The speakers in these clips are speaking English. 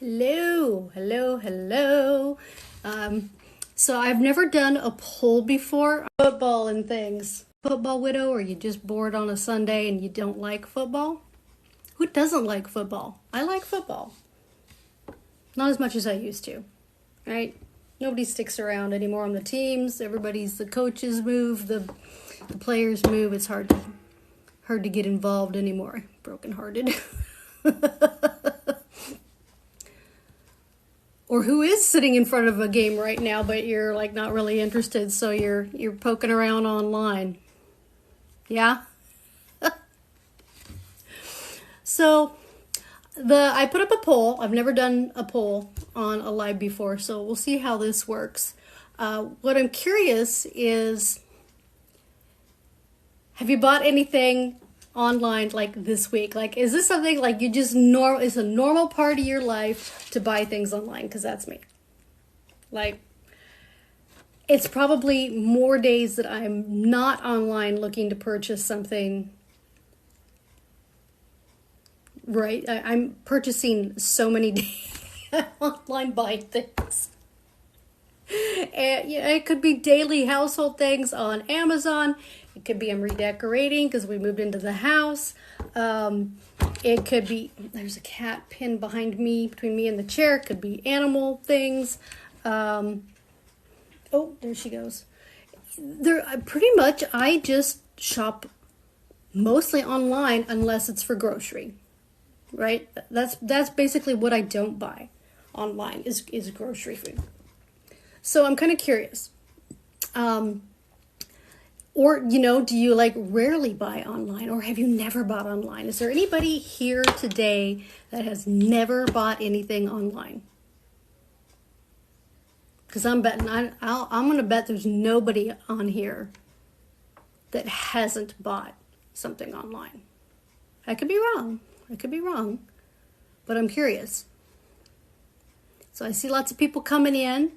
Hello, hello, hello. So I've never done a poll before. Football and things. Football widow, or you just bored on a Sunday and you don't like football? Who doesn't like football? I like football. Not as much as I used to, right? Nobody sticks around anymore on the teams. The coaches move, the players move. It's hard to get involved anymore. Brokenhearted. Or who is sitting in front of a game right now, but you're like not really interested, so you're poking around online. Yeah? So I put up a poll. I've never done a poll on a live before, so we'll see how this works. What I'm curious is, have you bought anything online like this week? Like, is this something like you just it's a normal part of your life to buy things online? Because that's me. Like, it's probably more days that I'm not online looking to purchase something. Right? I'm purchasing so many days online buying things. And it could be daily household things on Amazon. It could be I'm redecorating because we moved into the house. It could be, there's a cat pinned behind me, between me and the chair. It could be animal things. Oh, there she goes. Pretty much, I just shop mostly online unless it's for grocery, right? That's basically what I don't buy online is grocery food. So I'm kind of curious. Or, do you like rarely buy online, or have you never bought online? Is there anybody here today that has never bought anything online? Because I'm betting, I'm going to bet there's nobody on here that hasn't bought something online. I could be wrong. But I'm curious. So I see lots of people coming in.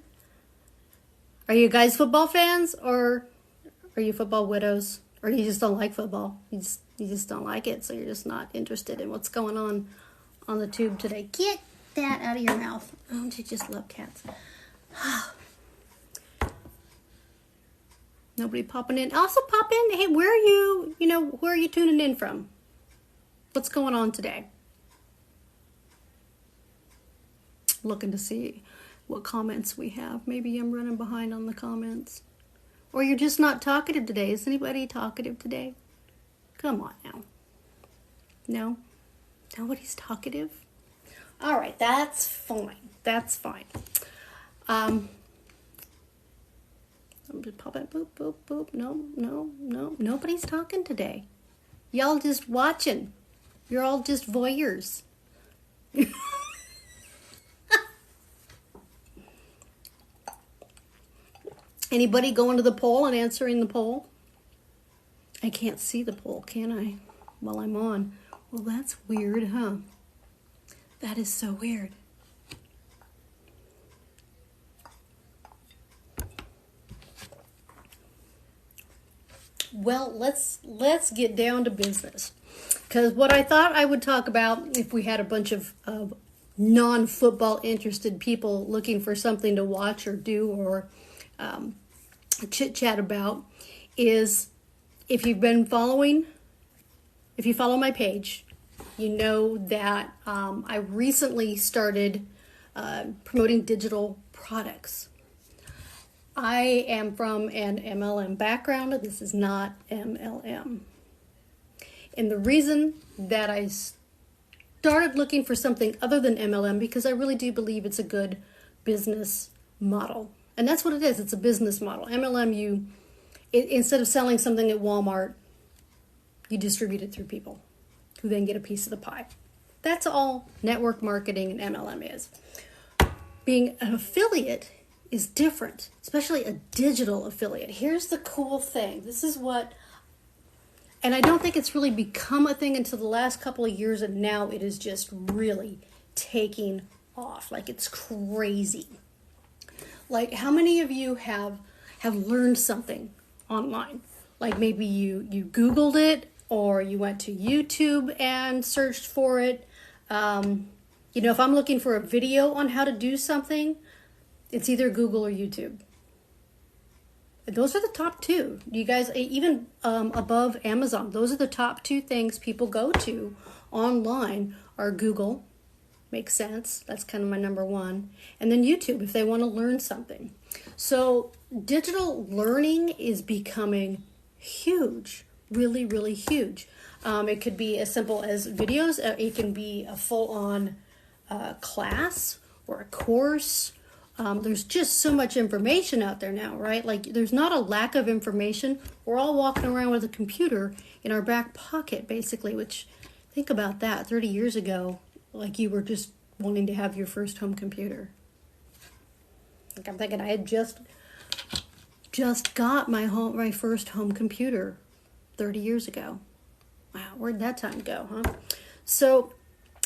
Are you guys football fans, or are you football widows? Or you just don't like football? You just don't like it, so you're just not interested in what's going on the tube today. Get that out of your mouth. Don't you just love cats? Nobody popping in. Also pop in. Hey, where are you tuning in from? What's going on today? Looking to see what comments we have. Maybe I'm running behind on the comments. Or you're just not talkative today. Is anybody talkative today? Come on now. No? Nobody's talkative? All right, that's fine. I'm just popping, boop, boop, boop. No. Nobody's talking today. Y'all just watching. You're all just voyeurs. Anybody going to the poll and answering the poll? I can't see the poll, can I? While I'm on. Well, that's weird, huh? That is so weird. Well, let's get down to business. Because what I thought I would talk about, if we had a bunch of non-football interested people looking for something to watch or do or chit-chat about, is if you follow my page, you know that I recently started promoting digital products. I am from an MLM background. This is not MLM. And the reason that I started looking for something other than MLM, because I really do believe it's a good business model. And that's what it is. It's a business model. MLM, instead of selling something at Walmart, you distribute it through people who then get a piece of the pie. That's all network marketing and MLM is. Being an affiliate is different, especially a digital affiliate. Here's the cool thing. And I don't think it's really become a thing until the last couple of years, and now it is just really taking off. Like, it's crazy. Like, how many of you have learned something online? Like, maybe you Googled it, or you went to YouTube and searched for it. You know, if I'm looking for a video on how to do something, it's either Google or YouTube. Those are the top two. You guys, even above Amazon, those are the top two things people go to online are Google. Makes sense. That's kind of my number one. And then YouTube if they want to learn something. So digital learning is becoming huge, really, really huge. It could be as simple as videos. It can be a full-on class or a course. There's just so much information out there now, right? Like there's not a lack of information. We're all walking around with a computer in our back pocket, basically, which think about that 30 years ago, like you were just wanting to have your first home computer. Like I'm thinking I had just got my first home computer 30 years ago. Wow, where'd that time go, huh? So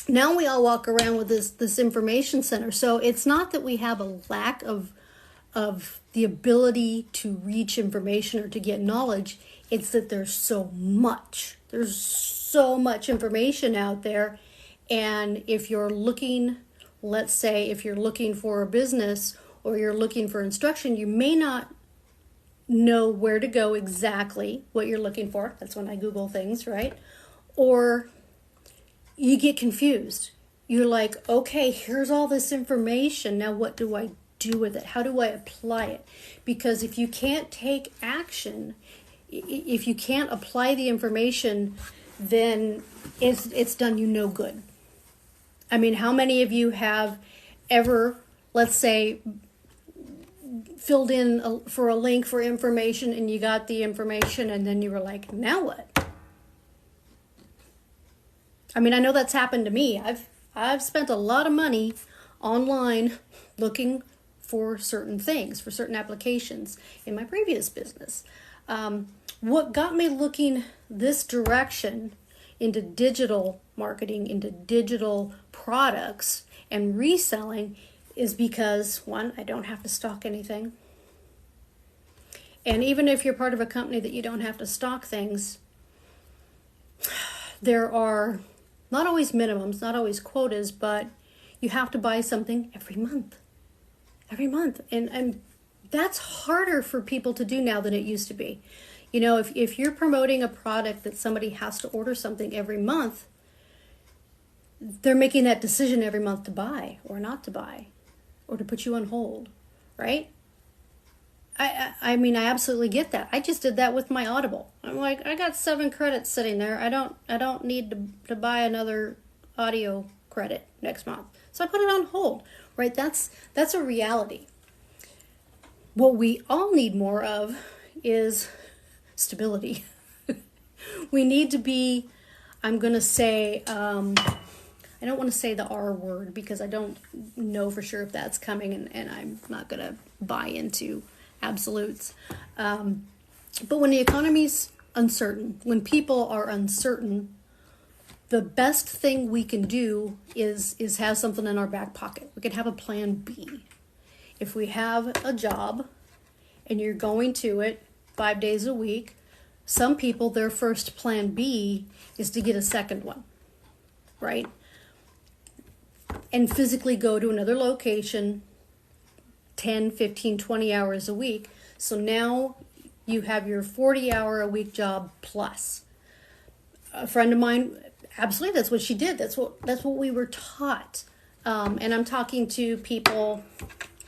now we all walk around with this information center. So it's not that we have a lack of the ability to reach information or to get knowledge. It's that there's so much. There's so much information out there. And if you're looking, let's say, if you're looking for a business or you're looking for instruction, you may not know where to go exactly what you're looking for. That's when I Google things, right? Or you get confused. You're like, okay, here's all this information. Now what do I do with it? How do I apply it? Because if you can't take action, if you can't apply the information, then it's done you no good. I mean, how many of you have ever, let's say, filled in for a link for information and you got the information and then you were like, now what? I mean, I know that's happened to me. I've spent a lot of money online looking for certain things, for certain applications in my previous business. What got me looking this direction into digital marketing, into digital products and reselling is because, one, I don't have to stock anything. And even if you're part of a company that you don't have to stock things, there are not always minimums, not always quotas, but you have to buy something every month. Every month. And that's harder for people to do now than it used to be. You know, if you're promoting a product that somebody has to order something every month, they're making that decision every month to buy or not to buy or to put you on hold, right? I mean, I absolutely get that. I just did that with my Audible. I'm like, I got 7 credits sitting there. I don't need to buy another audio credit next month. So I put it on hold, right? That's a reality. What we all need more of is stability. We need to be, I'm going to say, I don't want to say the R word because I don't know for sure if that's coming and I'm not going to buy into absolutes. But when the economy's uncertain, when people are uncertain, the best thing we can do is have something in our back pocket. We can have a plan B. If we have a job and you're going to it 5 days a week, some people, their first plan B is to get a second one, right? And physically go to another location 10, 15, 20 hours a week. So now you have your 40-hour-a-week job plus. A friend of mine, absolutely, that's what she did. That's what we were taught. And I'm talking to people,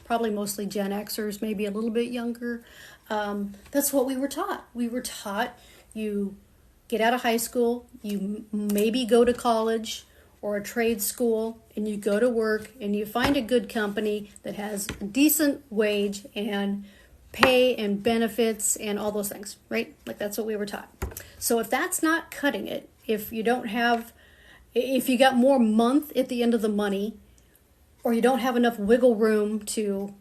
probably mostly Gen Xers, maybe a little bit younger. That's what we were taught. We were taught you get out of high school, you maybe go to college or a trade school, and you go to work and you find a good company that has a decent wage and pay and benefits and all those things, right? Like that's what we were taught. So if that's not cutting it, if you got more month at the end of the money, or you don't have enough wiggle room to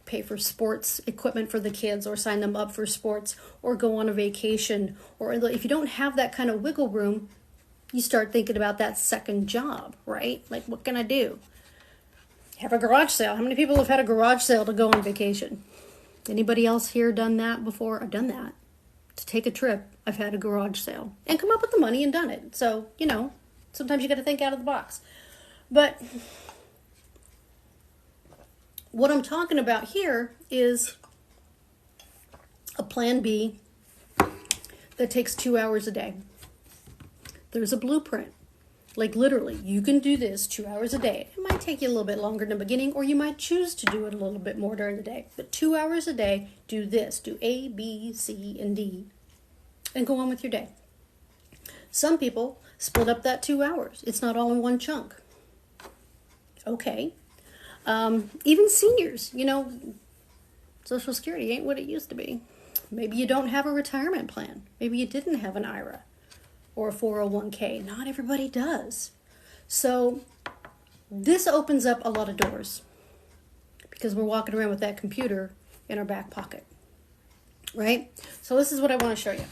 pay for sports equipment for the kids or sign them up for sports or go on a vacation, or if you don't have that kind of wiggle room, you start thinking about that second job, right? Like, what can I do? Have a garage sale. How many people have had a garage sale to go on vacation? Anybody else here done that before? I've done that. To take a trip, I've had a garage sale and come up with the money and done it. So, sometimes you got to think out of the box. But what I'm talking about here is a plan B that takes 2 hours a day. There's a blueprint. Like literally, you can do this 2 hours a day. It might take you a little bit longer in the beginning, or you might choose to do it a little bit more during the day. But 2 hours a day, do this. Do A, B, C, and D, and go on with your day. Some people split up that 2 hours. It's not all in one chunk. Okay. Even seniors, Social Security ain't what it used to be. Maybe you don't have a retirement plan. Maybe you didn't have an IRA or a 401k. Not everybody does. So this opens up a lot of doors because we're walking around with that computer in our back pocket, right? So this is what I want to show you.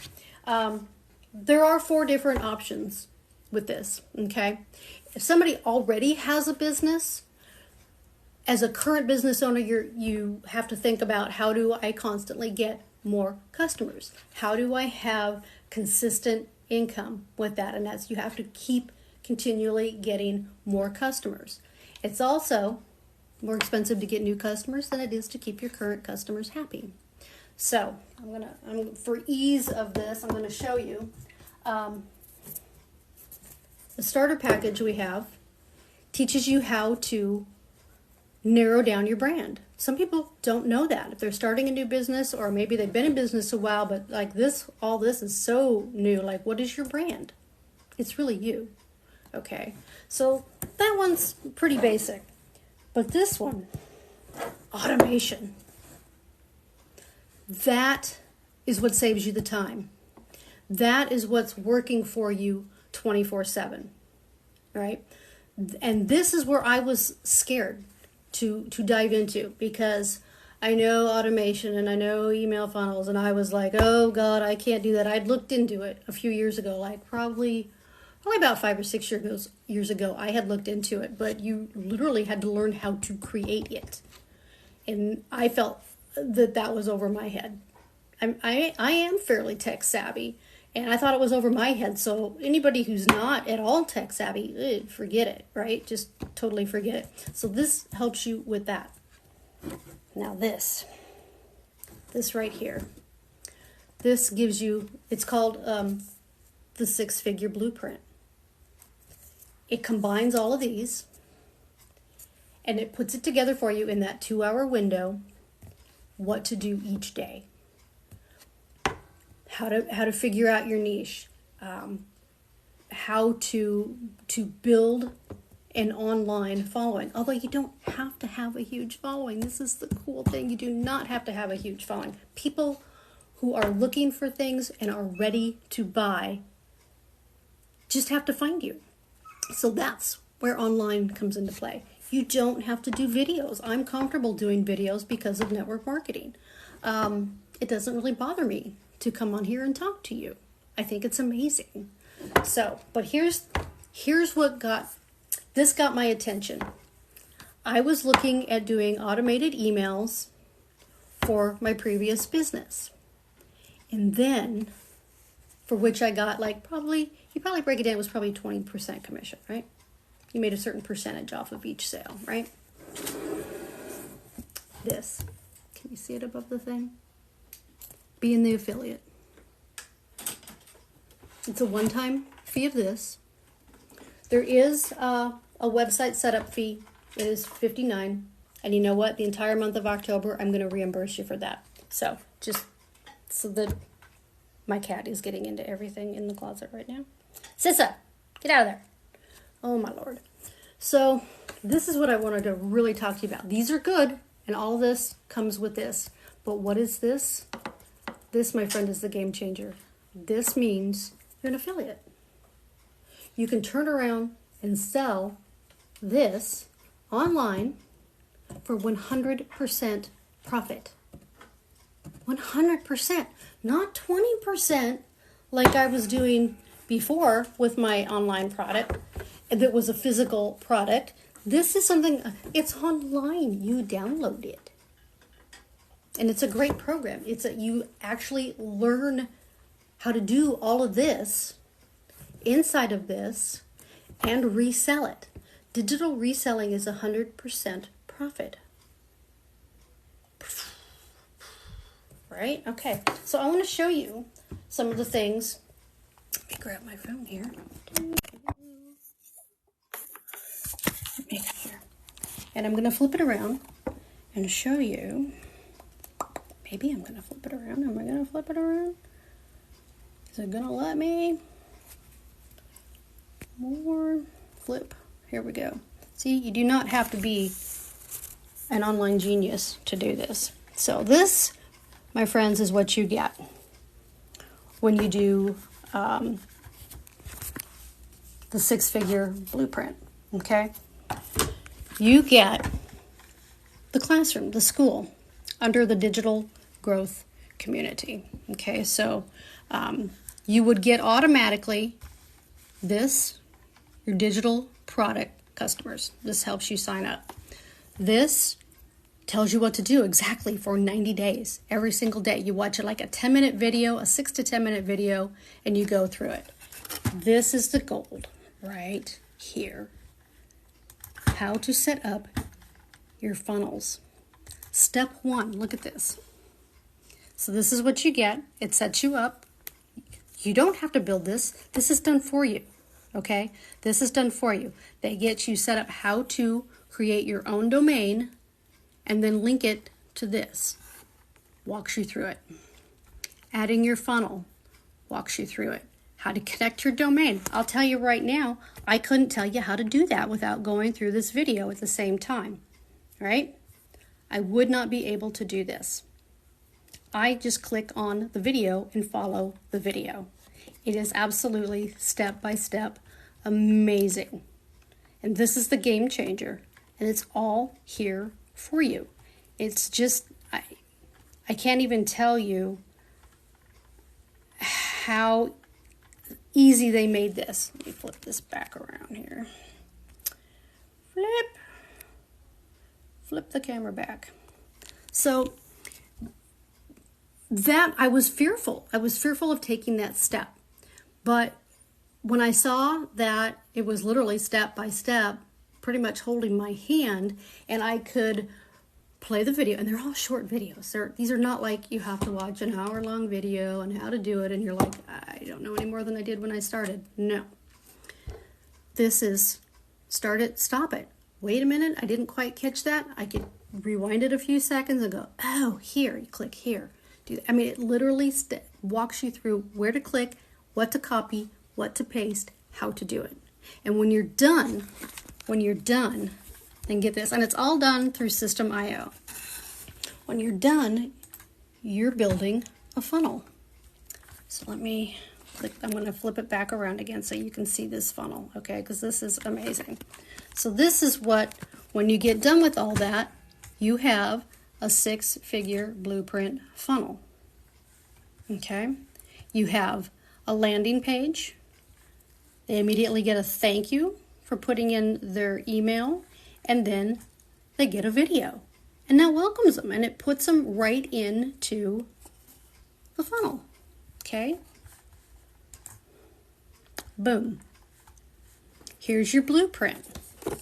There are 4 different options with this, okay? If somebody already has a business, as a current business owner, you have to think about, how do I constantly get more customers? How do I have consistent income with that? And that's, you have to keep continually getting more customers. It's also more expensive to get new customers than it is to keep your current customers happy. So for ease of this, I'm going to show you the starter package we have teaches you how to narrow down your brand. Some people don't know that. If they're starting a new business, or maybe they've been in business a while, but like this, all this is so new. Like, what is your brand? It's really you. Okay. So that one's pretty basic. But this one, automation. That is what saves you the time. That is what's working for you 24/7, right? And this is where I was scared to dive into, because I know automation and I know email funnels, and I was like, oh God, I can't do that. I'd looked into it a few years ago, like probably about 5 or 6 years ago. I had looked into it, but you literally had to learn how to create it. And I felt that was over my head. I am fairly tech savvy, and I thought it was over my head. So anybody who's not at all tech savvy, forget it, right? Just totally forget it. So this helps you with that. Now this right here, this gives you, it's called the 6-figure blueprint. It combines all of these, and it puts it together for you in that 2-hour window, what to do each day. How to figure out your niche, how to build an online following. Although you don't have to have a huge following. This is the cool thing. You do not have to have a huge following. People who are looking for things and are ready to buy just have to find you. So that's where online comes into play. You don't have to do videos. I'm comfortable doing videos because of network marketing. It doesn't really bother me to come on here and talk to you. I think it's amazing. So, but here's what got my attention. I was looking at doing automated emails for my previous business. And then, for which I got you probably break it down, it was probably 20% commission, right? You made a certain percentage off of each sale, right? This, can you see it above the thing? Being the affiliate. It's a one-time fee of this. There is a website setup fee. It is $59. And you know what? The entire month of October, I'm going to reimburse you for that. So, just so that my cat is getting into everything in the closet right now. Sissa, get out of there. Oh, my Lord. So, this is what I wanted to really talk to you about. These are good, and all this comes with this. But what is this? This, my friend, is the game changer. This means you're an affiliate. You can turn around and sell this online for 100% profit. 100%, not 20% like I was doing before with my online product that was a physical product. This is something, it's online. You download it. And it's a great program. You actually learn how to do all of this inside of this and resell it. Digital reselling is 100% profit. Right? Okay. So I want to show you some of the things. Let me grab my phone here. Here. And I'm going to flip it around and show you. Maybe I'm going to flip it around. Am I going to flip it around? Is it going to let me? More. Flip. Here we go. See, you do not have to be an online genius to do this. So this, my friends, is what you get when you do the six-figure blueprint, okay? You get the classroom, the school, under the digital growth community, okay? So you would get automatically this, your digital product customers. This helps you sign up. This tells you what to do exactly for 90 days. Every single day. You watch it like a 10-minute video, a 6 to 10-minute video, and you go through it. This is the gold right here. How to set up your funnels. Step 1, look at this. So this is what you get. It sets you up. You don't have to build this. This is done for you. Okay? This is done for you. They get you set up how to create your own domain and then link it to this. Walks you through it. Adding your funnel walks you through it. How to connect your domain. I'll tell you right now, I couldn't tell you how to do that without going through this video at the same time. Right? I would not be able to do this. I just click on the video and follow the video. It is absolutely step-by-step amazing. And this is the game changer. And it's all here for you. It's just, I can't even tell you how easy they made this. Let me flip this back around here. Flip the camera back. So that I was fearful. I was fearful of taking that step. But when I saw that it was literally step by step, pretty much holding my hand, and I could play the video, and they're all short videos. These are not like you have to watch an hour-long video on how to do it, and you're like, I don't know any more than I did when I started. No. This is start it, stop it. Wait a minute, I didn't quite catch that. I could rewind it a few seconds and go, oh, here, you click here. I mean, it literally walks you through where to click, what to copy, what to paste, how to do it. And when you're done, then get this, and it's all done through System.io. When you're done, you're building a funnel. So let me click, I'm going to flip it back around again so you can see this funnel, okay, because this is amazing. So this is what, when you get done with all that, you have a six-figure blueprint funnel, okay? You have a landing page. They immediately get a thank you for putting in their email, and then they get a video. And that welcomes them, and it puts them right into the funnel, okay? Boom. Here's your blueprint.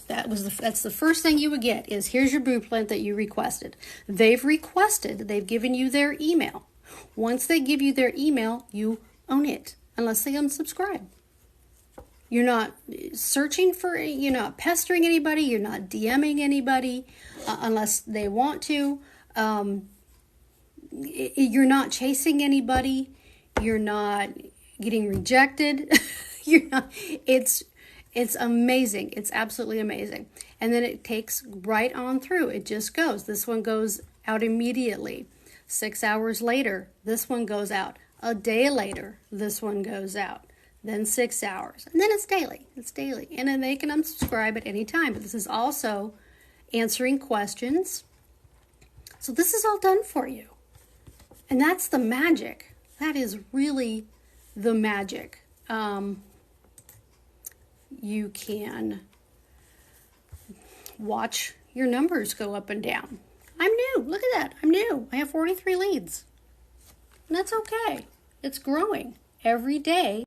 That's the first thing you would get is here's your blueprint that you requested. They've given you their email. Once they give you their email, you own it, unless they unsubscribe. You're not searching for, you're not pestering anybody, you're not DMing anybody unless they want to. You're not chasing anybody. You're not getting rejected. You're not, it's amazing. It's absolutely amazing. And then it takes right on through. It just goes. This one goes out immediately. 6 hours later, this one goes out. A day later, this one goes out. Then 6 hours. And then it's daily. It's daily. And then they can unsubscribe at any time. But this is also answering questions. So this is all done for you. And that's the magic. That is really the magic. You can watch your numbers go up and down. I'm new. Look at that. I'm new. I have 43 leads. And that's okay. It's growing every day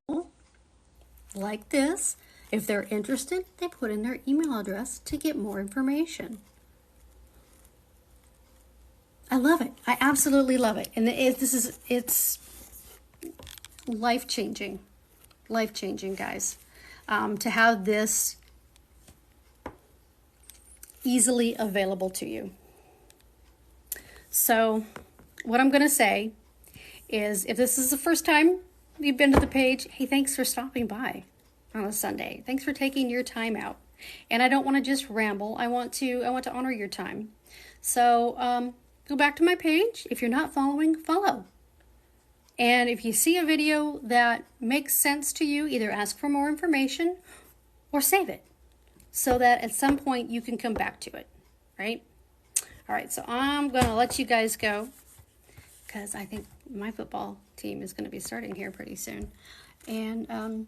like this. If they're interested, they put in their email address to get more information. I love it. I absolutely love it. And it's life-changing, guys, to have this easily available to you. So what I'm going to say is, if this is the first time you've been to the page, hey, thanks for stopping by on a Sunday. Thanks for taking your time out. And I don't want to just ramble. I want to honor your time. So go back to my page. If you're not following, follow. And if you see a video that makes sense to you, either ask for more information or save it so that at some point you can come back to it, right? All right, so I'm going to let you guys go because I think my football team is going to be starting here pretty soon. And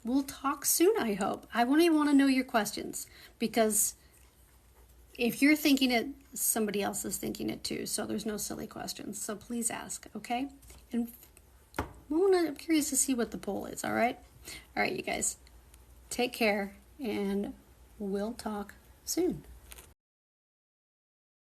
we'll talk soon, I hope. I want to know your questions, because if you're thinking it, somebody else is thinking it too. So there's no silly questions. So please ask, okay? And I'm curious to see what the poll is, all right? All right, you guys. Take care, and we'll talk soon.